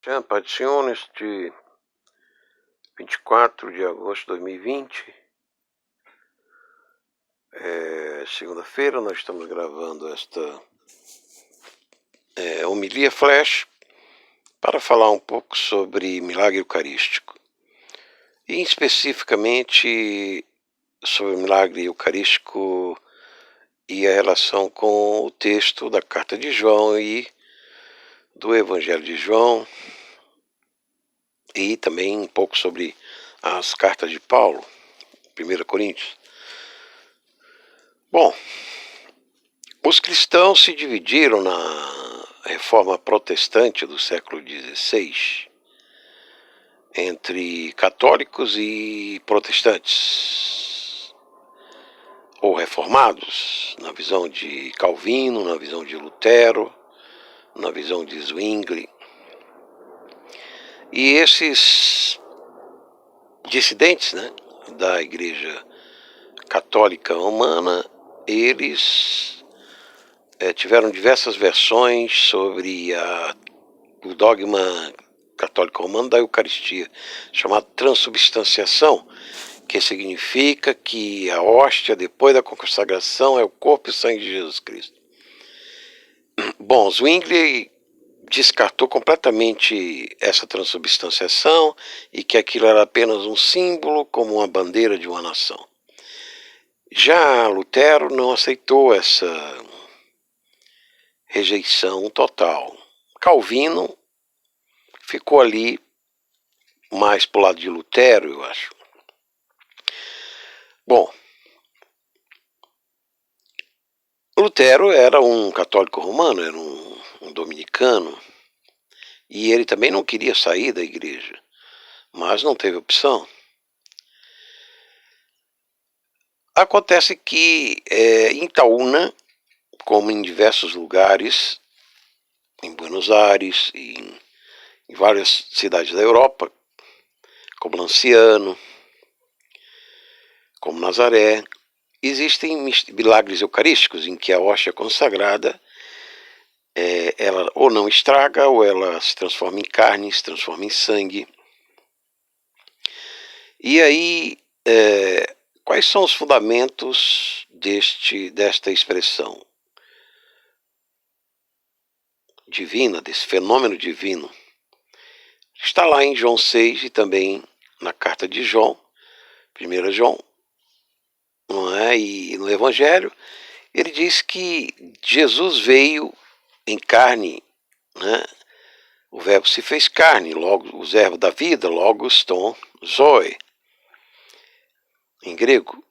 Champagnes de 24 de agosto de 2020, segunda-feira. Nós estamos gravando esta homilia flash para falar um pouco sobre milagre eucarístico e especificamente sobre o milagre eucarístico e a relação com o texto da carta de João e do Evangelho de João, e também um pouco sobre as cartas de Paulo, 1 Coríntios. Bom, os cristãos se dividiram na reforma protestante do século XVI entre católicos e protestantes, ou reformados, na visão de Calvino, na visão de Lutero, na visão de Zwingli. E esses dissidentes, da Igreja Católica Romana, eles tiveram diversas versões sobre o dogma católico romano da Eucaristia, chamado transubstanciação, que significa que a hóstia, depois da consagração, é o corpo e o sangue de Jesus Cristo. Bom, Zwingli descartou completamente essa transubstanciação e que aquilo era apenas um símbolo, como uma bandeira de uma nação. Já Lutero não aceitou essa rejeição total. Calvino ficou ali mais pro lado de Lutero, eu acho. Bom, Lutero era um católico romano, era um dominicano, e ele também não queria sair da igreja, mas não teve opção. Acontece que em Itaúna, como em diversos lugares, em Buenos Aires e em várias cidades da Europa, como Lanciano, como Nazaré, existem milagres eucarísticos em que a hóstia consagrada ela ou não estraga, ou ela se transforma em carne, se transforma em sangue. E aí, quais são os fundamentos desta expressão divina, desse fenômeno divino? Está lá em João 6 e também na carta de João, 1 João, não é? E no Evangelho, ele diz que Jesus veio em carne, né? O verbo se fez carne, logo o verbo da vida, logos ton zoe, em grego.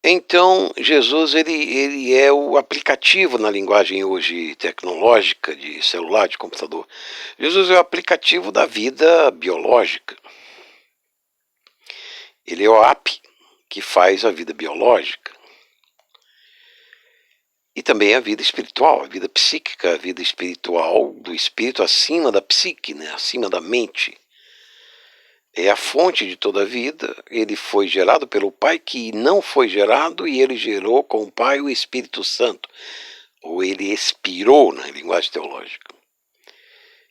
Então, Jesus ele é o aplicativo na linguagem hoje tecnológica, de celular, de computador. Jesus é o aplicativo da vida biológica. Ele é o app que faz a vida biológica. E também a vida espiritual, a vida psíquica, a vida espiritual do espírito acima da psique, acima da mente. É a fonte de toda a vida. Ele foi gerado pelo Pai, que não foi gerado, e ele gerou com o Pai o Espírito Santo. Ou ele expirou na linguagem teológica.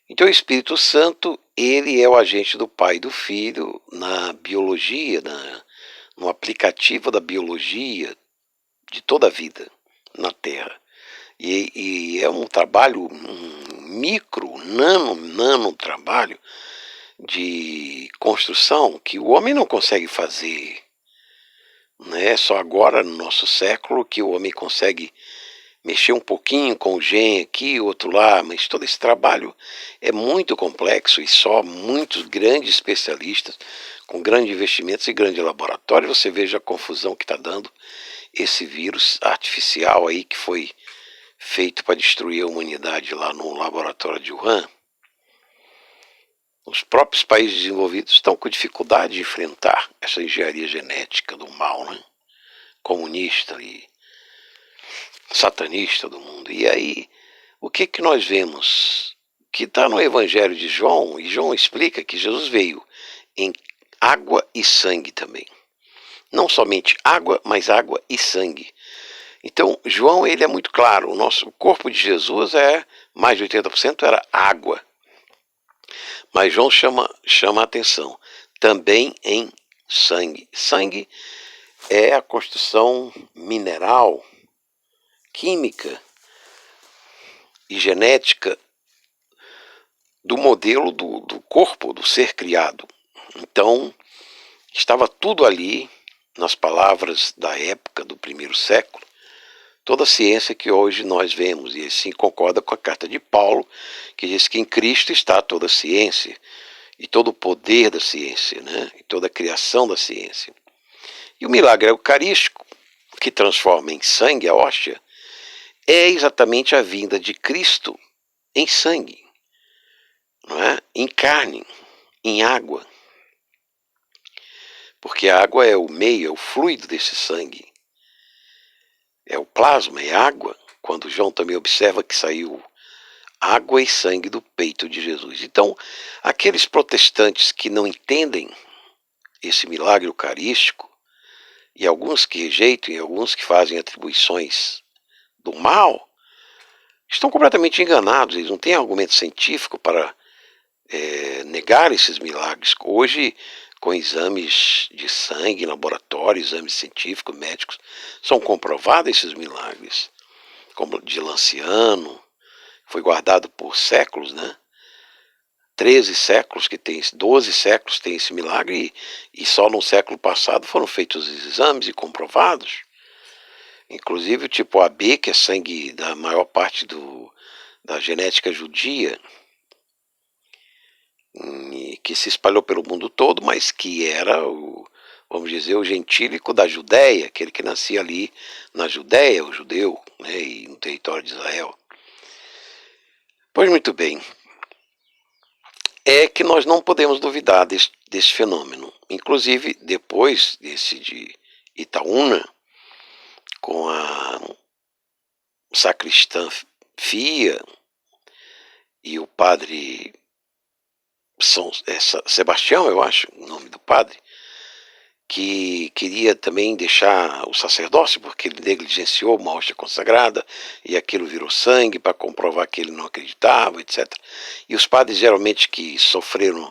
Então o Espírito Santo, ele é o agente do Pai e do Filho na biologia, no aplicativo da biologia de toda a vida na Terra. E é um trabalho, um micro, nano trabalho de construção que o homem não consegue fazer. Não é só agora, no nosso século, que o homem consegue mexer um pouquinho com o gene aqui, outro lá, mas todo esse trabalho é muito complexo e só muitos grandes especialistas, com grandes investimentos e grande laboratório. Você veja a confusão que está dando esse vírus artificial aí que foi feito para destruir a humanidade lá no laboratório de Wuhan. Os próprios países desenvolvidos estão com dificuldade de enfrentar essa engenharia genética do mal, comunista e satanista do mundo. E aí, o que nós vemos? Que está no Evangelho de João, e João explica que Jesus veio em água e sangue também. Não somente água, mas água e sangue. Então, João, ele é muito claro, o corpo de Jesus mais de 80% era água. Mas João chama a atenção também em sangue. Sangue é a construção mineral, química e genética do modelo do corpo, do ser criado. Então, estava tudo ali, nas palavras da época do primeiro século, toda a ciência que hoje nós vemos, e assim concorda com a carta de Paulo, que diz que em Cristo está toda a ciência, e todo o poder da ciência, né? E toda a criação da ciência. E o milagre eucarístico, que transforma em sangue a hóstia, é exatamente a vinda de Cristo em sangue, não é? Em carne, em água. Porque a água é o meio, é o fluido desse sangue. É o plasma, é água. Quando João também observa que saiu água e sangue do peito de Jesus. Então, aqueles protestantes que não entendem esse milagre eucarístico, e alguns que rejeitam, e alguns que fazem atribuições do mal, estão completamente enganados. Eles não têm argumento científico para negar esses milagres. Hoje, com exames de sangue, laboratório, exames científicos, médicos, são comprovados esses milagres. Como de Lanciano, foi guardado por séculos, né? 13 séculos que tem, 12 séculos tem esse milagre, e só no século passado foram feitos os exames e comprovados. Inclusive o tipo AB, que é sangue da maior parte da genética judia, que se espalhou pelo mundo todo, mas que era vamos dizer, o gentílico da Judéia, aquele que nascia ali na Judéia, o judeu, né, e no território de Israel. Pois muito bem, é que nós não podemos duvidar desse fenômeno. Inclusive, depois desse de Itaúna, com a sacristã Fia e o padre Sebastião, eu acho, o nome do padre, que queria também deixar o sacerdócio, porque ele negligenciou uma hóstia consagrada, e aquilo virou sangue para comprovar que ele não acreditava, etc. E os padres geralmente que sofreram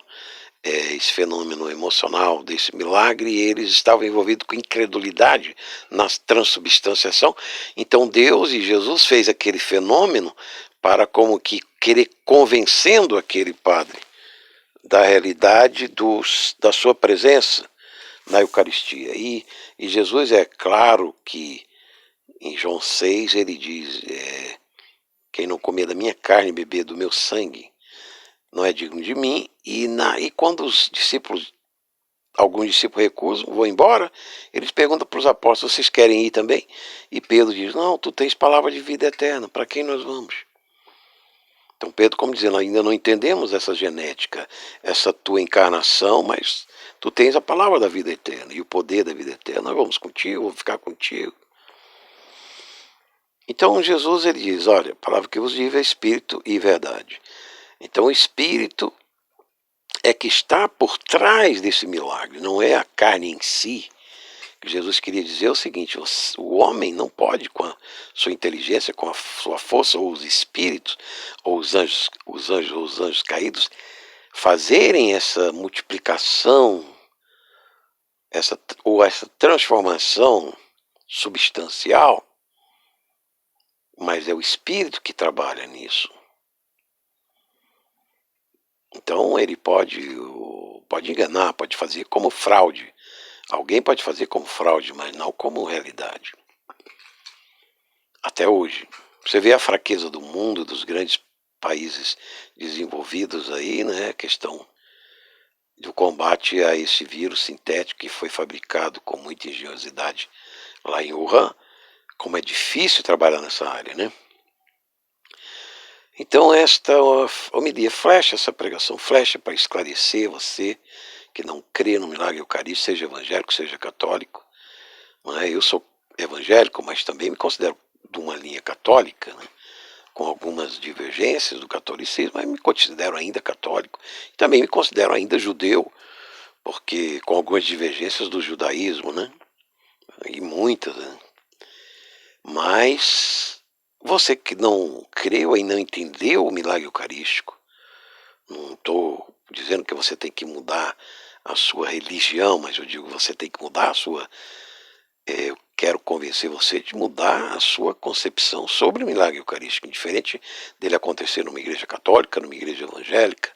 esse fenômeno emocional desse milagre, eles estavam envolvidos com incredulidade na transubstanciação. Então Deus e Jesus fez aquele fenômeno para como que querer convencendo aquele padre da realidade da sua presença na Eucaristia. E Jesus é claro que em João 6 ele diz, quem não comer da minha carne e beber do meu sangue não é digno de mim. E quando alguns discípulos recusam, vão embora, eles perguntam para os apóstolos, vocês querem ir também? E Pedro diz, não, tu tens palavra de vida eterna, para quem nós vamos? Então Pedro, como dizendo, ainda não entendemos essa genética, essa tua encarnação, mas tu tens a palavra da vida eterna e o poder da vida eterna, nós vamos contigo, vamos ficar contigo. Então Jesus ele diz, olha, a palavra que vos digo é espírito e verdade. Então o espírito é que está por trás desse milagre, não é a carne em si. Jesus queria dizer o seguinte, o homem não pode, com a sua inteligência, com a sua força, ou os espíritos, ou os anjos caídos, fazerem essa multiplicação, essa transformação substancial, mas é o espírito que trabalha nisso. Então ele pode enganar, pode fazer como fraude. Alguém pode fazer como fraude, mas não como realidade. Até hoje. Você vê a fraqueza do mundo, dos grandes países desenvolvidos aí, né? A questão do combate a esse vírus sintético que foi fabricado com muita engenhosidade lá em Wuhan, como é difícil trabalhar nessa área, né? Então esta homilia flecha, essa pregação flecha para esclarecer você que não crê no milagre eucarístico, seja evangélico, seja católico. Eu sou evangélico, mas também me considero de uma linha católica, né? Com algumas divergências do catolicismo, mas me considero ainda católico. Também me considero ainda judeu, porque com algumas divergências do judaísmo, né? E muitas, né? Mas você que não creu e não entendeu o milagre eucarístico, não estou dizendo que você tem que mudar a sua religião, mas eu digo que você tem que mudar a sua. Eu quero convencer você de mudar a sua concepção sobre o milagre eucarístico, indiferente dele acontecer numa igreja católica, numa igreja evangélica,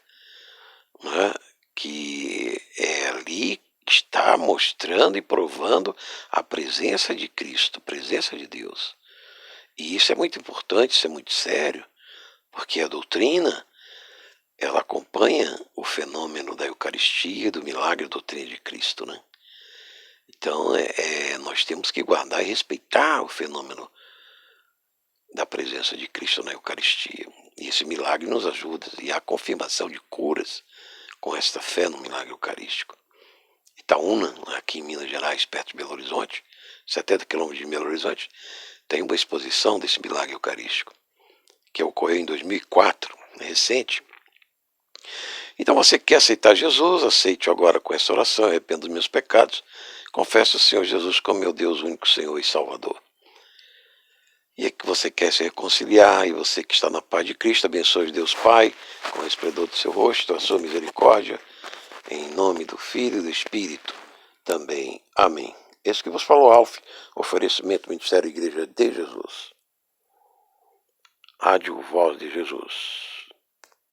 né, que é ali que está mostrando e provando a presença de Cristo, a presença de Deus. E isso é muito importante, isso é muito sério, porque a doutrina ela acompanha o fenômeno da Eucaristia, do milagre, da doutrina de Cristo, né? Então, nós temos que guardar e respeitar o fenômeno da presença de Cristo na Eucaristia. E esse milagre nos ajuda, e a confirmação de curas com esta fé no milagre eucarístico. Itaúna, aqui em Minas Gerais, perto de Belo Horizonte, 70 quilômetros de Belo Horizonte, tem uma exposição desse milagre eucarístico, que ocorreu em 2004, recente. Então você quer aceitar Jesus, aceite-o agora com essa oração, arrependo dos meus pecados, confesso o Senhor Jesus como meu Deus, único Senhor e Salvador. E é que você quer se reconciliar, e você que está na paz de Cristo, abençoe Deus Pai, com o esplendor do seu rosto, a sua misericórdia, em nome do Filho e do Espírito, também. Amém. Esse que vos falou, Alf, oferecimento Ministério Igreja de Jesus. Rádio Voz de Jesus.